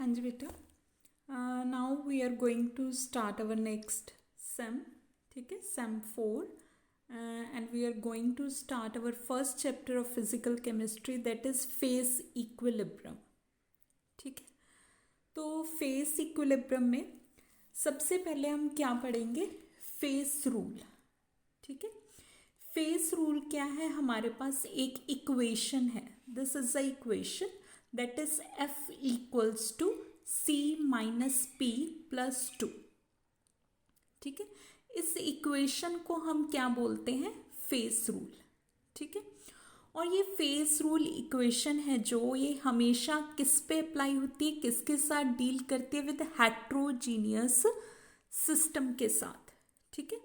हाँ जी बेटा, now we are going to start our next sem. ठीक है, sem 4 and we are going to start our first chapter of physical chemistry, that is phase equilibrium. ठीक है, तो face equilibrium में सबसे पहले हम क्या पढ़ेंगे? Face rule. ठीक है, फेस रूल क्या है? हमारे पास एक इक्वेशन है. This is the equation that is F equals to C minus P plus 2. ठीक है, इस इक्वेशन को हम क्या बोलते हैं? Face rule. ठीक है, और ये फेस रूल इक्वेशन है जो ये हमेशा किस पे अप्लाई होती है, किसके साथ डील करती है? विद हेट्रोजीनियस सिस्टम के साथ. ठीक है,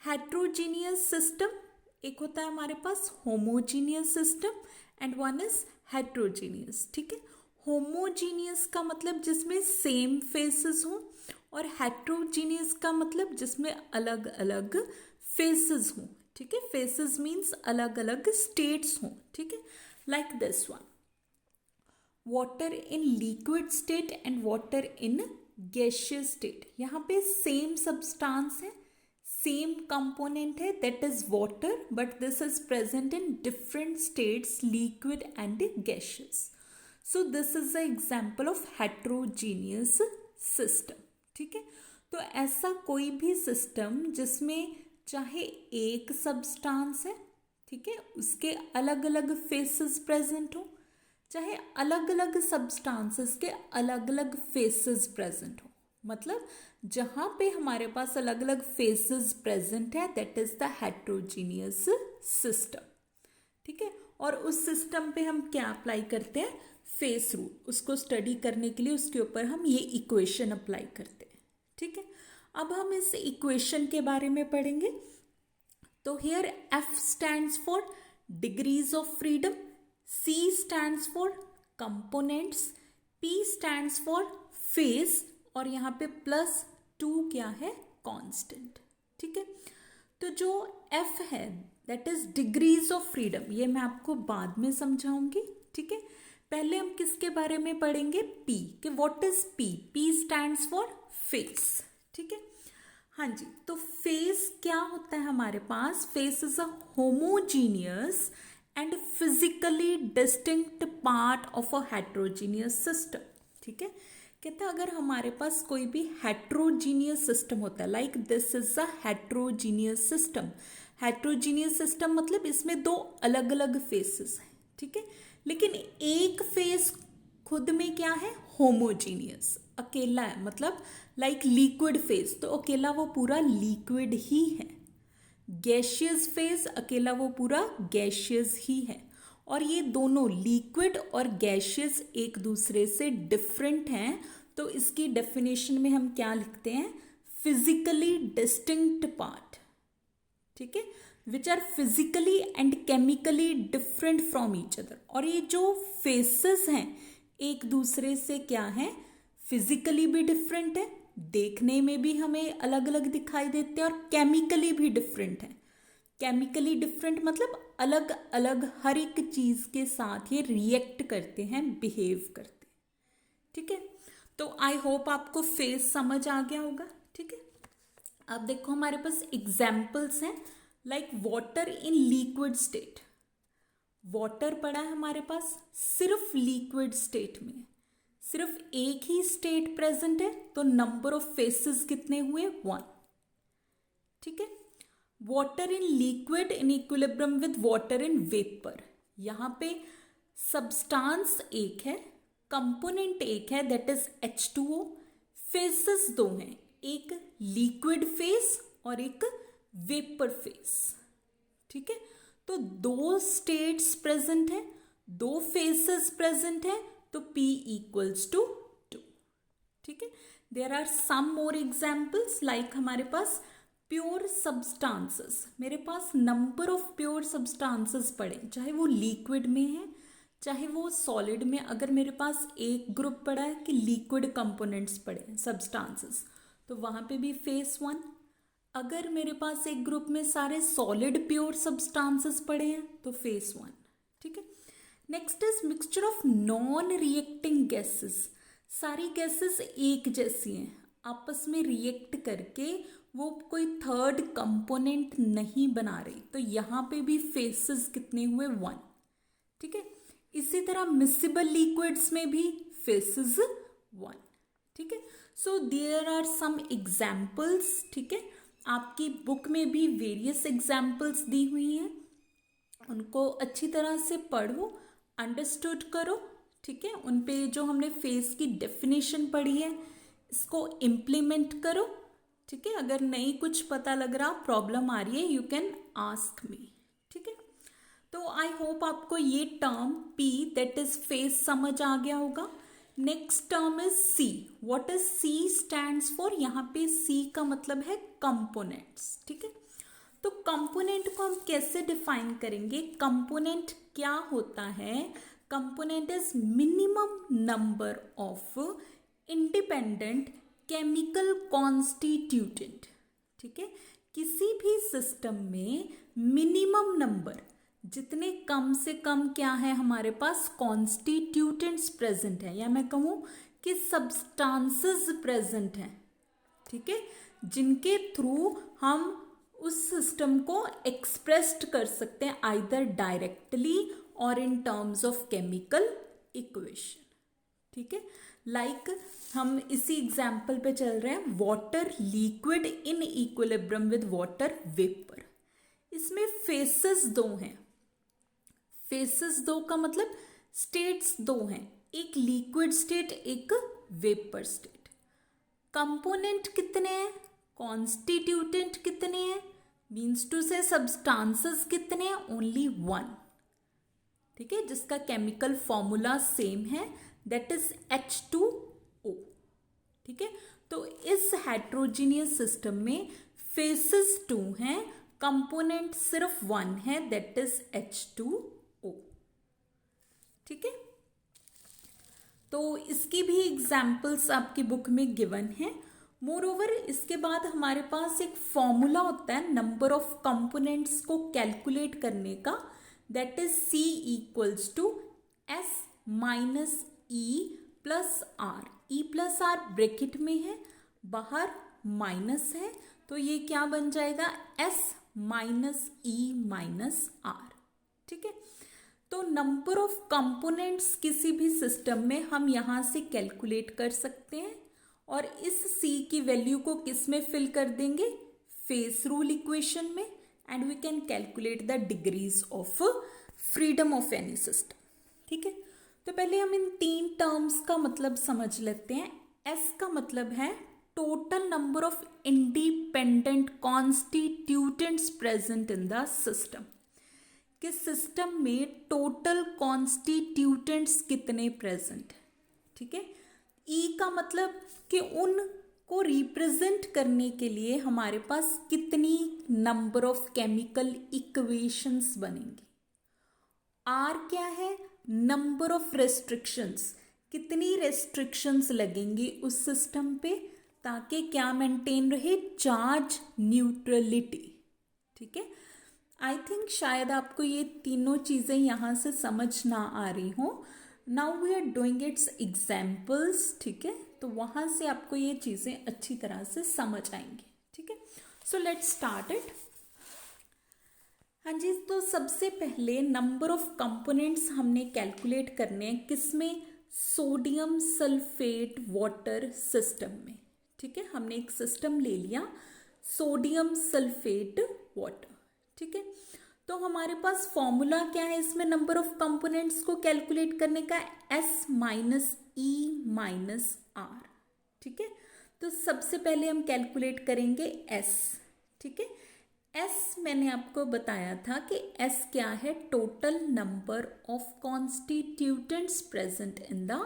हेट्रोजीनियस सिस्टम एक होता है हमारे पास homogeneous system and one is heterogeneous. ठीक है, होमोजीनियस का मतलब जिसमें सेम फेसेस हों, और हेट्रोजीनियस का मतलब जिसमें अलग अलग फेसेस हों. ठीक है, फेसेस मीन्स अलग अलग स्टेट्स हों. ठीक है, like this one, water in liquid state and water in gaseous state. यहाँ पे सेम सब्सटेंस है, सेम कंपोनेंट है, that is water, but this is present in different states, liquid and gaseous. So this is the example of heterogeneous system. ठीक है, तो ऐसा कोई भी सिस्टम जिसमें चाहे एक सब्सटेंस है, ठीक है, उसके अलग अलग फेसेस प्रेजेंट हो, चाहे अलग अलग सब्सटेंसेस के अलग अलग फेसेस प्रेजेंट हो. मतलब जहाँ पे हमारे पास अलग अलग फेसेस प्रेजेंट है, that is the heterogeneous system. ठीक है, और उस सिस्टम पे हम क्या अप्लाई करते हैं? Face rule. उसको स्टडी करने के लिए उसके ऊपर हम ये इक्वेशन अप्लाई करते हैं. ठीक है, अब हम इस इक्वेशन के बारे में पढ़ेंगे. तो here F stands for degrees of freedom, C stands for components, P stands for phase, और यहाँ पे +2 क्या है? कांस्टेंट. ठीक है, तो जो F है that is degrees of freedom, ये मैं आपको बाद में समझाऊंगी. ठीक है, पहले हम किसके बारे में पढ़ेंगे? P कि what is P? P stands for face. ठीक है, हाँ जी, तो फेस क्या होता है हमारे पास? Phase is a homogeneous and physically distinct part of a heterogeneous system. ठीक है, कहते हैं अगर हमारे पास कोई भी हेट्रोजीनियस सिस्टम होता है, like this is a heterogeneous system. Heterogeneous system मतलब इसमें दो अलग अलग फेसेस हैं. ठीक है, लेकिन एक फेस खुद में क्या है? होमोजीनियस, अकेला है. मतलब लाइक लिक्विड फेस, तो अकेला वो पूरा लिक्विड ही है. गैसियस फेस, अकेला वो पूरा गैसियस ही है. और ये दोनों लिक्विड और गैसियस एक दूसरे से डिफरेंट हैं. तो इसकी डेफिनेशन में हम क्या लिखते हैं? Physically distinct part. ठीक है, which are physically and chemically different from each other. और ये जो फेसेस हैं एक दूसरे से क्या है? फिजिकली भी डिफरेंट है, देखने में भी हमें अलग अलग दिखाई देते हैं, और केमिकली भी डिफरेंट है. केमिकली डिफरेंट मतलब अलग अलग हर एक चीज के साथ ये रिएक्ट करते हैं, बिहेव करते हैं. ठीक है, तो आई होप आपको फेस समझ आ गया होगा. ठीक है, अब देखो हमारे पास एग्जाम्पल्स हैं, like water in liquid state. Water पड़ा है हमारे पास, सिर्फ लिक्विड स्टेट में सिर्फ एक ही स्टेट प्रेजेंट है, तो नंबर ऑफ फेसेस कितने हुए? 1. ठीक है, water in liquid in equilibrium with water in vapour. यहाँ पे सब्सटेंस एक है, कंपोनेंट एक है, दैट इज H2O. फेसेस दो हैं, एक लिक्विड फेस और एक वेपर फेस. ठीक है, तो दो स्टेट्स प्रेजेंट है, दो फेसेस प्रेजेंट है, तो P इक्वल्स टू 2. ठीक है, there are some more examples, like हमारे पास प्योर सब्सटेंसेस. मेरे पास नंबर ऑफ प्योर सब्सटेंसेस पड़े, चाहे वो लिक्विड में है चाहे वो सॉलिड में. अगर मेरे पास एक ग्रुप पड़ा है कि लिक्विड कंपोनेंट्स पड़े सब्सटेंसेस, तो वहाँ पे भी फेस 1. अगर मेरे पास एक ग्रुप में सारे सॉलिड प्योर सब्सटेंसेस पड़े हैं तो फेस 1. ठीक है, next is mixture of non reacting gases सारी गैसेस एक जैसी हैं, आपस में रिएक्ट करके वो कोई थर्ड कंपोनेंट नहीं बना रही, तो यहाँ पे भी फेसेस कितने हुए, 1। ठीक है, इसी तरह मिसिबल लिक्विड्स में भी फेसेस 1। ठीक है, so there are some examples. ठीक है, आपकी बुक में भी वेरियस एग्जाम्पल्स दी हुई हैं, उनको अच्छी तरह से पढ़ो, अंडरस्टूड करो। ठीक है, उन पे जो हमने फेस की डेफिनेशन पढ़ी है इसको इम्प्लीमेंट करो। ठीक है, अगर नहीं कुछ पता लग रहा, प्रॉब्लम आ रही है, यू कैन आस्क मी। ठीक है, तो आई होप आपको ये term P that is phase समझ आ गया होगा। Next term is C. What is C stands for? यहाँ पे सी का मतलब है कंपोनेंट्स। ठीक है, तो कंपोनेंट को हम कैसे डिफाइन करेंगे? कंपोनेंट क्या होता है? Component is minimum number of independent chemical constituent. ठीक है, किसी भी सिस्टम में मिनिमम नंबर, जितने कम से कम क्या है हमारे पास, कॉन्स्टिट्यूटेंट्स प्रेजेंट है, या मैं कहूँ कि सब्सटेंसेस प्रेजेंट हैं। ठीक है, जिनके थ्रू हम उस सिस्टम को एक्सप्रेस्ड कर सकते हैं, आइदर डायरेक्टली और in terms of chemical equation. ठीक है, लाइक हम इसी एग्जाम्पल पे चल रहे हैं, water liquid in equilibrium with water vapour. इसमें फेसेस 2 हैं। फेसेस 2 का मतलब स्टेट्स 2 हैं, एक लिक्विड स्टेट, एक वेपर स्टेट। कंपोनेंट कितने हैं? कॉन्स्टिट्यूटेंट कितने हैं? मीन्स टू से सब्सटेंसेस कितने हैं? ओनली 1। ठीक है, जिसका केमिकल फॉर्मूला सेम है, दैट इज H2O। ठीक है, तो इस हेट्रोजीनियस सिस्टम में फेसेस 2 हैं, कंपोनेंट सिर्फ 1 है, दैट इज H2O। ठीक है, तो इसकी भी एग्जाम्पल्स आपकी बुक में गिवन है। मोर ओवर इसके बाद हमारे पास एक फॉर्मूला होता है नंबर ऑफ कंपोनेंट्स को कैलकुलेट करने का, that is C equals to S minus E plus R। E plus R bracket में है, बाहर माइनस है, तो ये क्या बन जाएगा, S minus E minus R। ठीक है, तो नंबर ऑफ कंपोनेंट्स किसी भी सिस्टम में हम यहाँ से कैलकुलेट कर सकते हैं, और इस C की वैल्यू को किस में फिल कर देंगे, फेस रूल इक्वेशन में, and we can calculate the degrees of freedom of any system. ठीक है, तो पहले हम इन 3 टर्म्स का मतलब समझ लेते हैं। S का मतलब है total number of independent constituents present in the system, कि सिस्टम में टोटल कॉन्स्टिट्यूटेंट्स कितने प्रेजेंट है। ठीक है, E का मतलब कि उनको रिप्रेजेंट करने के लिए हमारे पास कितनी नंबर ऑफ केमिकल इक्वेशंस बनेंगी। R क्या है, नंबर ऑफ रेस्ट्रिक्शंस, कितनी रेस्ट्रिक्शंस लगेंगी उस सिस्टम पे ताकि क्या मेंटेन रहे, चार्ज न्यूट्रलिटी। ठीक है, आई थिंक शायद आपको ये तीनों चीज़ें यहाँ से समझ ना आ रही हो। Now we are doing its examples. ठीक है, तो वहाँ से आपको ये चीज़ें अच्छी तरह से समझ आएंगी। ठीक है, सो लेट्स स्टार्ट इट। हाँ जी, तो सबसे पहले नंबर ऑफ कंपोनेंट्स हमने कैलकुलेट करने हैं, किसमें, सोडियम सल्फेट वाटर सिस्टम में। ठीक है, हमने एक सिस्टम ले लिया सोडियम सल्फेट वाटर। ठीक है, तो हमारे पास फॉर्मूला क्या है इसमें नंबर ऑफ कंपोनेंट्स को कैलकुलेट करने का, S minus E minus R। ठीक है, तो सबसे पहले हम कैलकुलेट करेंगे S। ठीक है, S मैंने आपको बताया था कि S क्या है, total number of constituents present in the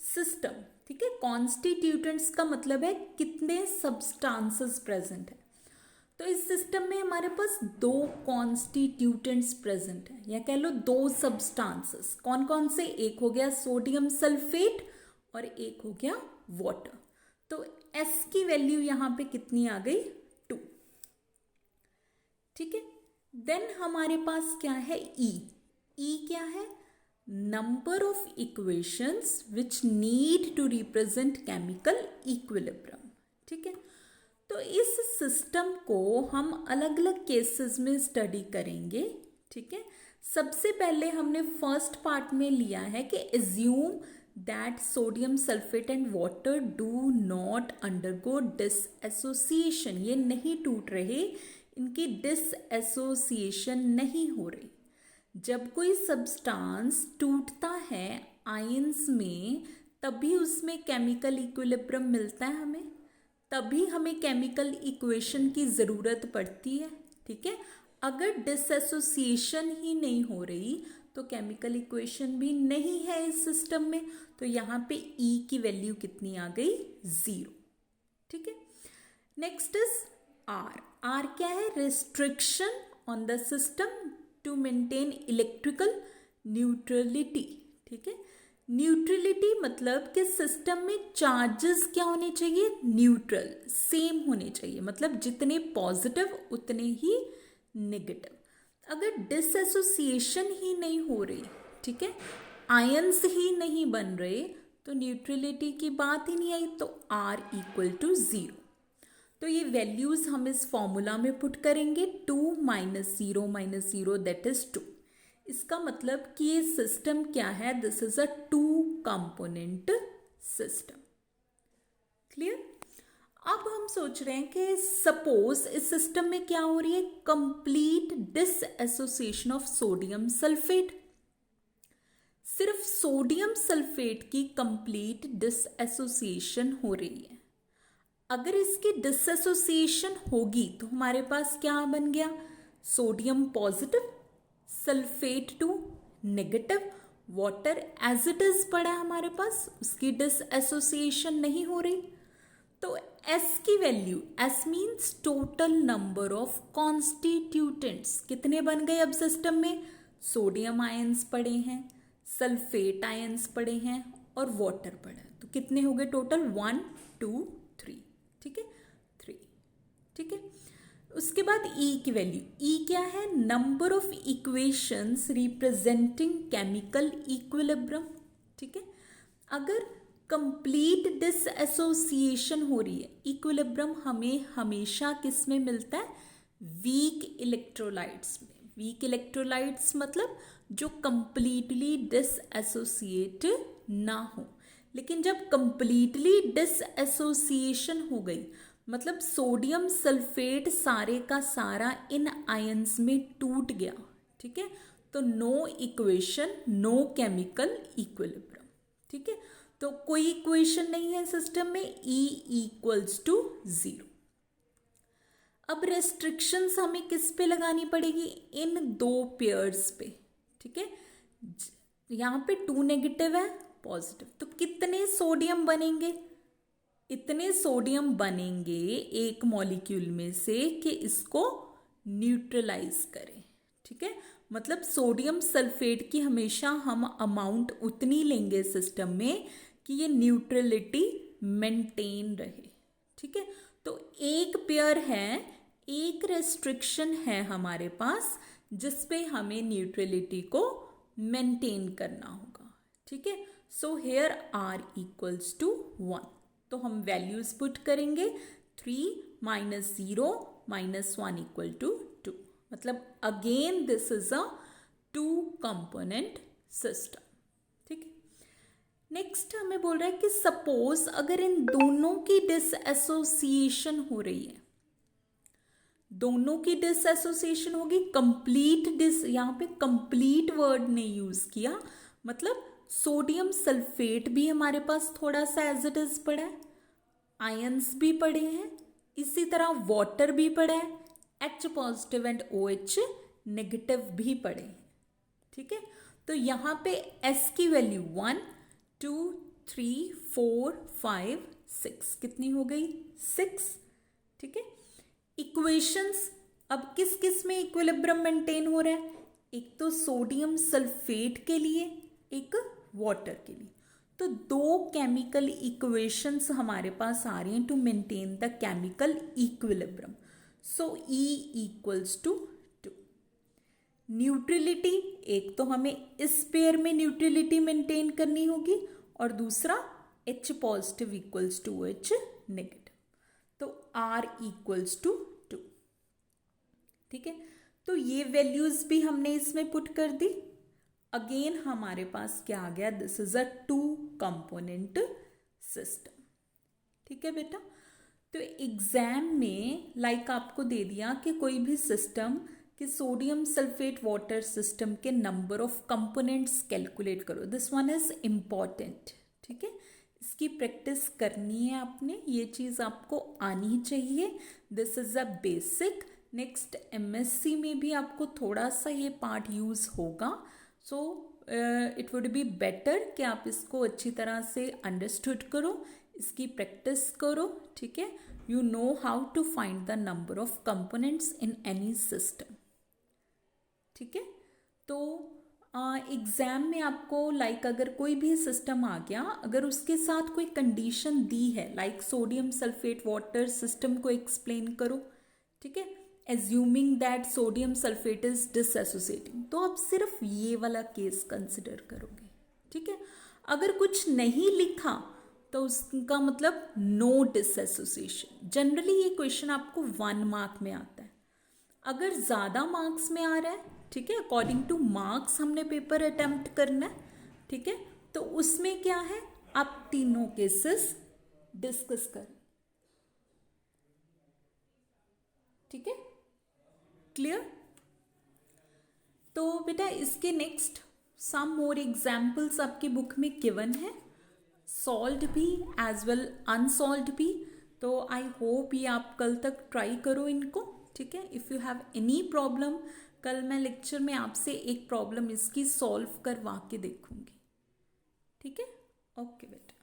system. ठीक है, कॉन्स्टिट्यूटेंट्स का मतलब है कितने सब्सटेंसेस प्रेजेंट है। तो इस सिस्टम में हमारे पास 2 कॉन्स्टिट्यूटेंट्स प्रेजेंट हैं, या कह लो 2 सब्सटेंसेस। कौन कौन से, एक हो गया सोडियम सल्फेट और एक हो गया वाटर। तो S की वैल्यू यहाँ पे कितनी आ गई, 2। ठीक है, देन हमारे पास क्या है, E क्या है, number of equations which need to represent chemical equilibrium. ठीक है, तो इस सिस्टम को हम अलग अलग केसेस में स्टडी करेंगे। ठीक है, सबसे पहले हमने फर्स्ट पार्ट में लिया है कि assume that sodium sulphate and water do not undergo dissociation, ये नहीं टूट रहे, इनकी डिसएसोसिएशन नहीं हो रही। जब कोई सब्सटेंस टूटता है आयंस में तभी उसमें केमिकल इक्विलिब्रियम मिलता है हमें, तभी हमें केमिकल इक्वेशन की ज़रूरत पड़ती है। ठीक है, अगर डिसएसोसिएशन ही नहीं हो रही तो केमिकल इक्वेशन भी नहीं है इस सिस्टम में, तो यहाँ पे E की वैल्यू कितनी आ गई? 0। ठीक है, नेक्स्ट इज R। R क्या है? Restriction on the system to maintain electrical neutrality. ठीक है, न्यूट्रलिटी मतलब कि सिस्टम में चार्जेस क्या होने चाहिए? न्यूट्रल, सेम होने चाहिए, मतलब जितने पॉजिटिव उतने ही नेगेटिव। अगर डिसएसोसिएशन ही नहीं हो रही, ठीक है, आयंस ही नहीं बन रहे, तो न्यूट्रलिटी की बात ही नहीं आई, तो R इक्वल टू 0। तो ये वैल्यूज हम इस फॉर्मूला में पुट करेंगे, 2 - 0 - 0 दैट इज 2। इसका मतलब कि ये सिस्टम क्या है? This is a 2 component system. Clear? अब हम सोच रहे हैं कि सपोज इस सिस्टम में क्या हो रही है? Complete dissociation of sodium sulphate. सिर्फ सोडियम सल्फेट की कंप्लीट डिसएसोसिएशन हो रही है। अगर इसकी डिसएसोसिएशन होगी तो हमारे पास क्या बन गया? Sodium positive, sulphate 2 negative, water as it is पड़ा है हमारे पास, उसकी डिसएसोसिएशन नहीं हो रही। तो S की value, S means total number of constituents, कितने बन गए अब सिस्टम में? सोडियम आयंस पड़े हैं, सल्फेट आयंस पड़े हैं और वाटर पड़ा है, तो कितने हो गए टोटल? 1 2 3। ठीक है, 3। ठीक है, उसके बाद E की वैल्यू, E क्या है? Number of equations representing chemical equilibrium. ठीक है, अगर कंप्लीट डिसएसोसिएशन हो रही है, इक्विलिब्रियम हमें हमेशा किस में मिलता है? वीक इलेक्ट्रोलाइट्स में। वीक इलेक्ट्रोलाइट्स मतलब जो कंप्लीटली डिसएसोसिएट ना हो। लेकिन जब कंप्लीटली डिसएसोसिएशन हो गई, मतलब सोडियम सल्फेट सारे का सारा इन आयंस में टूट गया, ठीक है, तो no equation, no chemical equilibrium. ठीक है, तो कोई इक्वेशन नहीं है सिस्टम में, E इक्वल्स टू 0। अब रेस्ट्रिक्शंस हमें किस पे लगानी पड़ेगी? इन 2 पेयर्स पे। ठीक है, यहाँ पे 2 नेगेटिव है, पॉजिटिव, तो कितने सोडियम बनेंगे? इतने सोडियम बनेंगे एक मॉलिक्यूल में से कि इसको न्यूट्रलाइज करें। ठीक है, मतलब सोडियम सल्फेट की हमेशा हम अमाउंट उतनी लेंगे सिस्टम में कि ये न्यूट्रलिटी मेंटेन रहे। ठीक है, तो एक पेयर है, एक रेस्ट्रिक्शन है हमारे पास जिसपे हमें न्यूट्रलिटी को मेंटेन करना होगा। ठीक है, so here R equals to 1। तो हम वैल्यूज पुट करेंगे, 3 - 0 - 1 इक्वल टू 2। मतलब again this is a 2 component system. ठीक है, नेक्स्ट हमें बोल रहा है कि सपोज अगर इन दोनों की डिसएसोसिएशन हो रही है, दोनों की डिसएसोसिएशन होगी, कंप्लीट यहाँ पे कंप्लीट वर्ड ने यूज किया, मतलब सोडियम सल्फेट भी हमारे पास थोड़ा सा एज इट इज पड़ा है, आयंस भी पड़े हैं, इसी तरह वाटर भी पड़ा है, H positive and OH negative भी पड़े हैं। ठीक है, तो यहाँ पे S की वैल्यू 1 2 3 4 5 6, कितनी हो गई? 6। ठीक है, इक्वेशंस अब किस किस में इक्विलिब्रियम मेंटेन हो रहा है? एक तो सोडियम सल्फेट के लिए, एक वाटर के लिए, तो 2 केमिकल इक्वेशंस हमारे पास आ रही हैं to maintain the chemical equilibrium. So E equals to 2। Neutrality, एक तो हमें इस पेयर में न्यूट्रलिटी मेंटेन करनी होगी और दूसरा H positive equals to H negative, तो R इक्वल्स टू 2। ठीक है, तो ये वैल्यूज भी हमने इसमें पुट कर दी। अगेन हमारे पास क्या आ गया, this is a 2 component system. ठीक है बेटा, तो एग्जाम में लाइक आपको दे दिया कि कोई भी सिस्टम कि सोडियम सल्फेट वाटर सिस्टम के नंबर ऑफ कंपोनेंट्स कैलकुलेट करो, दिस वन इज इम्पॉर्टेंट। ठीक है, इसकी प्रैक्टिस करनी है आपने, ये चीज़ आपको आनी चाहिए, this is a basic. Next MSc में भी आपको थोड़ा सा ये पार्ट यूज़ होगा, so it would be better कि आप इसको अच्छी तरह से अंडरस्टूड करो, इसकी प्रैक्टिस करो। ठीक है, you know how to find the number of components in any system. ठीक है, तो एग्जाम में आपको लाइक अगर कोई भी सिस्टम आ गया, अगर उसके साथ कोई कंडीशन दी है like sodium sulphate water system को एक्सप्लेन करो, ठीक है, assuming that sodium sulphate is dissociating, तो आप सिर्फ ये वाला केस कंसिडर करोगे। ठीक है, अगर कुछ नहीं लिखा तो उसका मतलब नो डिसएसोसिएशन। जनरली ये क्वेश्चन आपको 1 मार्क में आता है। अगर ज़्यादा मार्क्स में आ रहा है, ठीक है, अकॉर्डिंग टू मार्क्स हमने पेपर अटेम्प्ट करना है, ठीक है, तो उसमें क्या है, आप तीनों केसेस डिस्कस करें। ठीक है, क्लियर? तो बेटा इसके नेक्स्ट सम मोर एग्जाम्पल्स आपकी बुक में गिवन है, सॉल्व्ड भी एज वेल अनसॉल्व्ड भी, तो आई होप ये आप कल तक ट्राई करो इनको। ठीक है, if you have any problem, कल मैं लेक्चर में आपसे एक प्रॉब्लम इसकी सॉल्व करवा के देखूंगी। ठीक है, ओके बेटा।